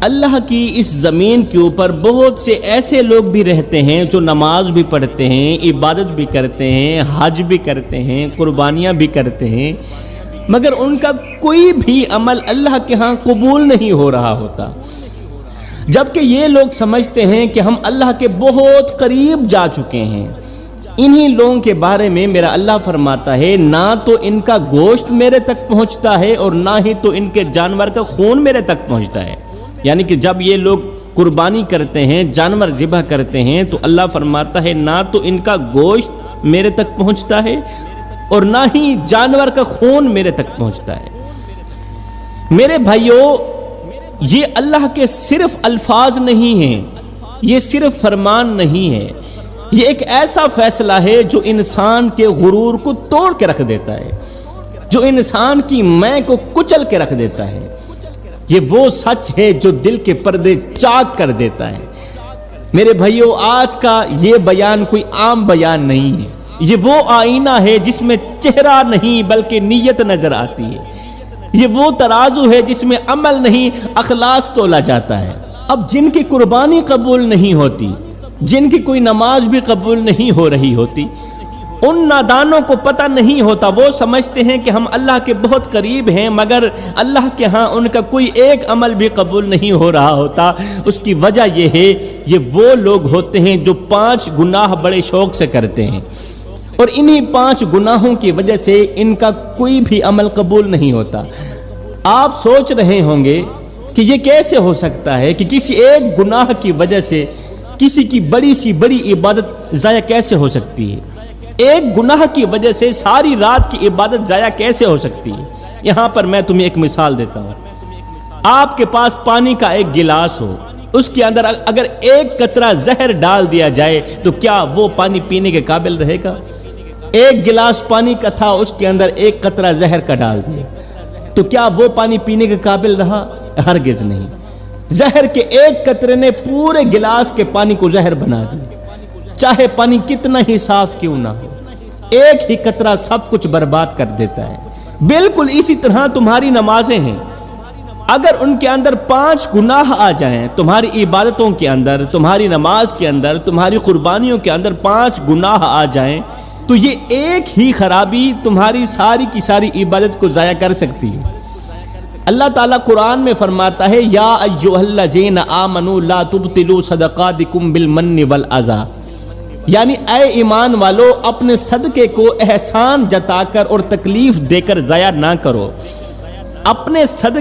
اللہ کی اس زمین کے اوپر بہت سے ایسے لوگ بھی رہتے ہیں جو نماز بھی پڑھتے ہیں، عبادت بھی کرتے ہیں، حج بھی کرتے ہیں، قربانیاں بھی کرتے ہیں، مگر ان کا کوئی بھی عمل اللہ کے ہاں قبول نہیں ہو رہا ہوتا، جبکہ یہ لوگ سمجھتے ہیں کہ ہم اللہ کے بہت قریب جا چکے ہیں۔ انہی لوگوں کے بارے میں میرا اللہ فرماتا ہے، نہ تو ان کا گوشت میرے تک پہنچتا ہے اور نہ ہی تو ان کے جانور کا خون میرے تک پہنچتا ہے۔ یعنی کہ جب یہ لوگ قربانی کرتے ہیں، جانور ذبح کرتے ہیں، تو اللہ فرماتا ہے نہ تو ان کا گوشت میرے تک پہنچتا ہے اور نہ ہی جانور کا خون میرے تک پہنچتا ہے۔ میرے بھائیوں، یہ اللہ کے صرف الفاظ نہیں ہیں، یہ صرف فرمان نہیں ہے، یہ ایک ایسا فیصلہ ہے جو انسان کے غرور کو توڑ کے رکھ دیتا ہے، جو انسان کی میں کو کچل کے رکھ دیتا ہے۔ یہ وہ سچ ہے جو دل کے پردے چاک کر دیتا ہے۔ میرے بھائیوں، آج کا یہ بیان کوئی عام بیان نہیں ہے، یہ وہ آئینہ ہے جس میں چہرہ نہیں بلکہ نیت نظر آتی ہے، یہ وہ ترازو ہے جس میں عمل نہیں اخلاص تولا جاتا ہے۔ اب جن کی قربانی قبول نہیں ہوتی، جن کی کوئی نماز بھی قبول نہیں ہو رہی ہوتی، ان نادانوں کو پتہ نہیں ہوتا، وہ سمجھتے ہیں کہ ہم اللہ کے بہت قریب ہیں، مگر اللہ کے ہاں ان کا کوئی ایک عمل بھی قبول نہیں ہو رہا ہوتا۔ اس کی وجہ یہ ہے، یہ وہ لوگ ہوتے ہیں جو 5 گناہ بڑے شوق سے کرتے ہیں، اور انہی 5 گناہوں کی وجہ سے ان کا کوئی بھی عمل قبول نہیں ہوتا۔ آپ سوچ رہے ہوں گے کہ یہ کیسے ہو سکتا ہے کہ کسی ایک گناہ کی وجہ سے کسی کی بڑی سی بڑی عبادت ضائع کیسے ہو سکتی ہے؟ ایک گناہ کی وجہ سے ساری رات کی عبادت ضائع کیسے ہو سکتی ہے؟ یہاں پر میں تمہیں ایک مثال دیتا ہوں۔ آپ کے پاس پانی کا ایک گلاس ہو، اس کے اندر اگر ایک قطرہ زہر ڈال دیا جائے تو کیا وہ پانی پینے کے قابل رہے گا؟ ایک گلاس پانی کا تھا، اس کے اندر ایک قطرہ زہر کا ڈال دیا تو کیا وہ پانی پینے کے قابل رہا؟ ہرگز نہیں۔ زہر کے ایک قطرے نے پورے گلاس کے پانی کو زہر بنا دیا، چاہے پانی کتنا ہی صاف کیوں نہ ہو، ایک ہی قطرہ سب کچھ برباد کر دیتا ہے۔ بالکل اسی طرح تمہاری نمازیں ہیں، اگر ان کے اندر 5 گناہ آ جائیں، تمہاری عبادتوں کے اندر، تمہاری نماز کے اندر، تمہاری قربانیوں کے اندر 5 گناہ آ جائیں تو یہ ایک ہی خرابی تمہاری ساری کی ساری عبادت کو ضائع کر سکتی ہے۔ اللہ تعالیٰ قرآن میں فرماتا ہے، یا ایھا الذین آمنوا لا تبطلوا صدقاتکم بالمن والعذی، یعنی اے ایمان والو، اپنے صدقے کو احسان جتا کر اور تکلیف دے کر ضائع نہ کرو، اپنے صدقے